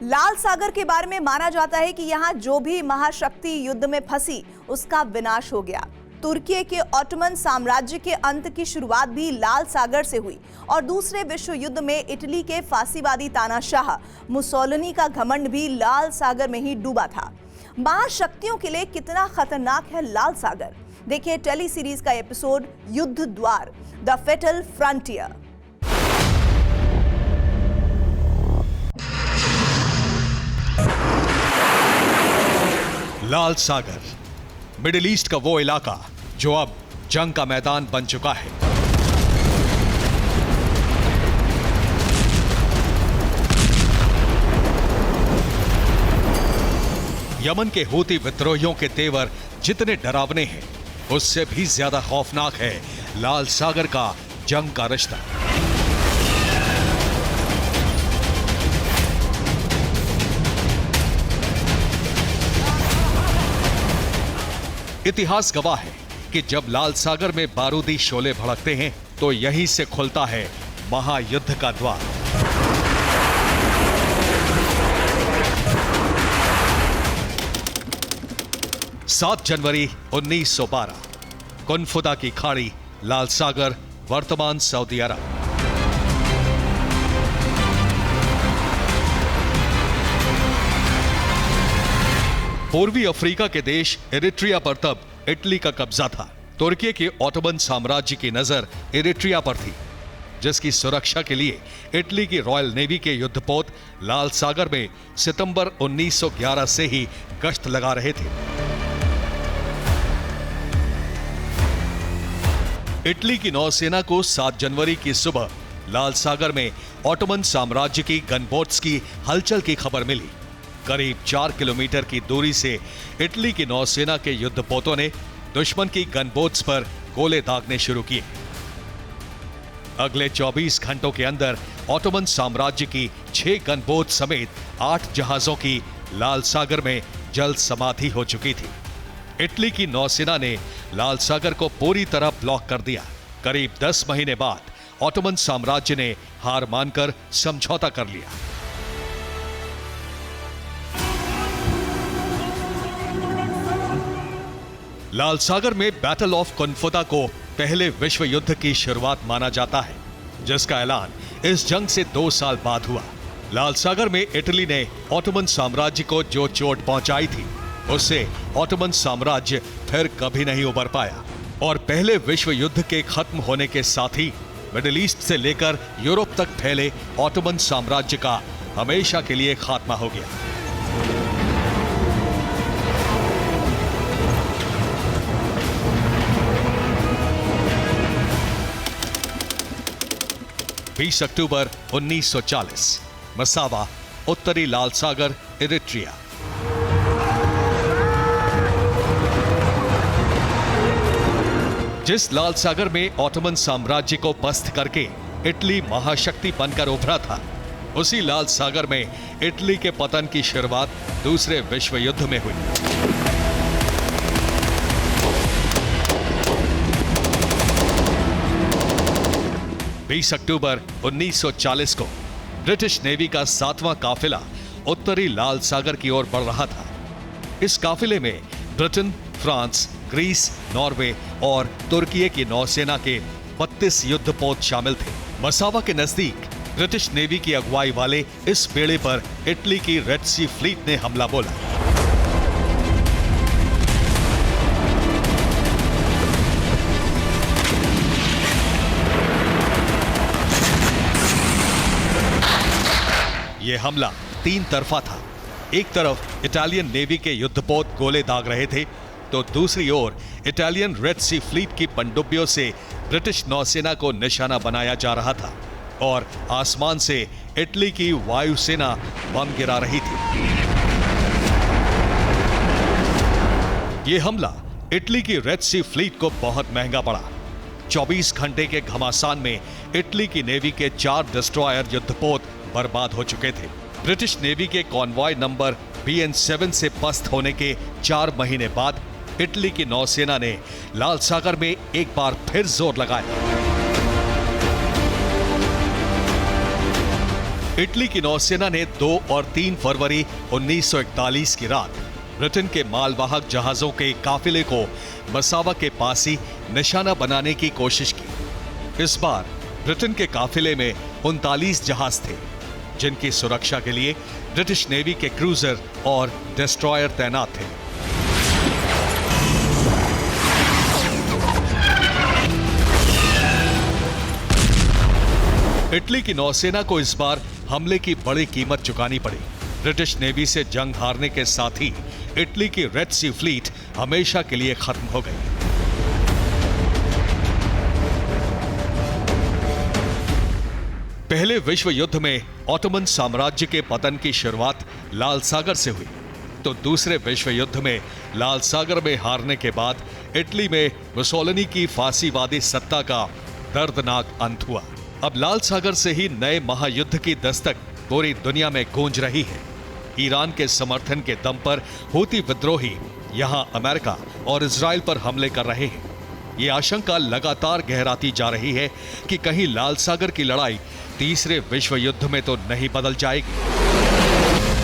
लाल सागर के बारे में माना जाता है कि यहाँ जो भी महाशक्ति युद्ध में फंसी उसका विनाश हो गया। तुर्की के ऑटोमन साम्राज्य के अंत की शुरुआत भी लाल सागर से हुई और दूसरे विश्व युद्ध में इटली के फांसीवादी तानाशाह मुसोलिनी का घमंड भी लाल सागर में ही डूबा था। महाशक्तियों के लिए कितना खतरनाक है लाल सागर, देखिए टेली सीरीज का एपिसोड युद्ध द्वार, द फेटल फ्रंटियर। लाल सागर मिडिल ईस्ट का वो इलाका जो अब जंग का मैदान बन चुका है। यमन के हूती विद्रोहियों के तेवर जितने डरावने हैं, उससे भी ज्यादा खौफनाक है लाल सागर का जंग का रिश्ता। इतिहास गवाह है कि जब लाल सागर में बारूदी शोले भड़कते हैं तो यहीं से खुलता है महायुद्ध का द्वार। सात जनवरी 1912, कुनफुदा की खाड़ी, लाल सागर, वर्तमान सऊदी अरब। पूर्वी अफ्रीका के देश इरिट्रिया पर तब इटली का कब्जा था। तुर्की के ऑटोमन साम्राज्य की नजर इरिट्रिया पर थी, जिसकी सुरक्षा के लिए इटली की रॉयल नेवी के युद्धपोत लाल सागर में सितंबर 1911 से ही गश्त लगा रहे थे। इटली की नौसेना को 7 जनवरी की सुबह लाल सागर में ऑटोमन साम्राज्य की गनबोट्स की हलचल की खबर मिली। करीब 4 किलोमीटर की दूरी से इटली की नौसेना के युद्धपोतों ने दुश्मन की गनबोट्स पर गोले दागने शुरू किए। अगले 24 घंटों के अंदर ऑटोमन साम्राज्य की 6 गनबोट समेत 8 जहाजों की लाल सागर में जल समाधि हो चुकी थी। इटली की नौसेना ने लाल सागर को पूरी तरह ब्लॉक कर दिया। करीब 10 महीने बाद ऑटोमन साम्राज्य ने हार मानकर समझौता कर लिया। लाल सागर में बैटल ऑफ कुनफुदा को पहले विश्व युद्ध की शुरुआत माना जाता है, जिसका ऐलान इस जंग से 2 साल बाद हुआ। लाल सागर में इटली ने ऑटोमन साम्राज्य को जो चोट पहुंचाई थी, उससे ऑटोमन साम्राज्य फिर कभी नहीं उबर पाया और पहले विश्व युद्ध के खत्म होने के साथ ही मिडिल ईस्ट से लेकर यूरोप तक फैले ऑटोमन साम्राज्य का हमेशा के लिए खात्मा हो गया। 20 अक्टूबर 1940, मसावा, उत्तरी लाल सागर, इरिट्रिया। जिस लाल सागर में ऑटोमन साम्राज्य को पस्त करके इटली महाशक्ति बनकर उभरा था, उसी लाल सागर में इटली के पतन की शुरुआत दूसरे विश्व युद्ध में हुई। बीस अक्टूबर 1940 को ब्रिटिश नेवी का 7वां काफिला उत्तरी लाल सागर की ओर बढ़ रहा था। इस काफिले में ब्रिटेन, फ्रांस, ग्रीस, नॉर्वे और तुर्की की नौसेना के 32 युद्धपोत शामिल थे। मसावा के नजदीक ब्रिटिश नेवी की अगुवाई वाले इस बेड़े पर इटली की रेड सी फ्लीट ने हमला बोला। यह हमला 3 तरफा था। एक तरफ इटालियन नेवी के युद्धपोत गोले दाग रहे थे, तो दूसरी ओर इटालियन रेड सी फ्लीट की पनडुब्बियों से ब्रिटिश नौसेना को निशाना बनाया जा रहा था और आसमान से इटली की वायुसेना बम गिरा रही थी। यह हमला इटली की रेड सी फ्लीट को बहुत महंगा पड़ा। 24 घंटे के घमासान में इटली की नेवी के 4 डिस्ट्रॉयर युद्धपोत बर्बाद हो चुके थे। ब्रिटिश नेवी के कॉन्वॉय नंबर BN7 से पस्त होने के 4 महीने बाद इटली की नौसेना ने लाल सागर में एक बार फिर जोर लगाया। इटली की नौसेना ने 2 और 3 फरवरी 1941 की रात ब्रिटेन के मालवाहक जहाजों के काफिले को मसावा के पास ही निशाना बनाने की कोशिश की। इस बार ब्रिटेन के काफिले में 39 जहाज थे, जिनकी सुरक्षा के लिए ब्रिटिश नेवी के क्रूजर और डिस्ट्रॉयर तैनात थे। इटली की नौसेना को इस बार हमले की बड़ी कीमत चुकानी पड़ी। ब्रिटिश नेवी से जंग हारने के साथ ही इटली की रेड सी फ्लीट हमेशा के लिए खत्म हो गई। पहले विश्व युद्ध में ऑटोमन साम्राज्य के पतन की शुरुआत लाल सागर से हुई, तो दूसरे विश्व युद्ध में लाल सागर में हारने के बाद इटली में मुसोलिनी की फांसीवादी सत्ता का दर्दनाक अंत हुआ। अब लाल सागर से ही नए महायुद्ध की दस्तक पूरी दुनिया में गूंज रही है। ईरान के समर्थन के दम पर हूती विद्रोही यहां अमेरिका और इजराइल पर हमले कर रहे हैं। ये आशंका लगातार गहराती जा रही है कि कहीं लाल सागर की लड़ाई तीसरे विश्व युद्ध में तो नहीं बदल जाएगी।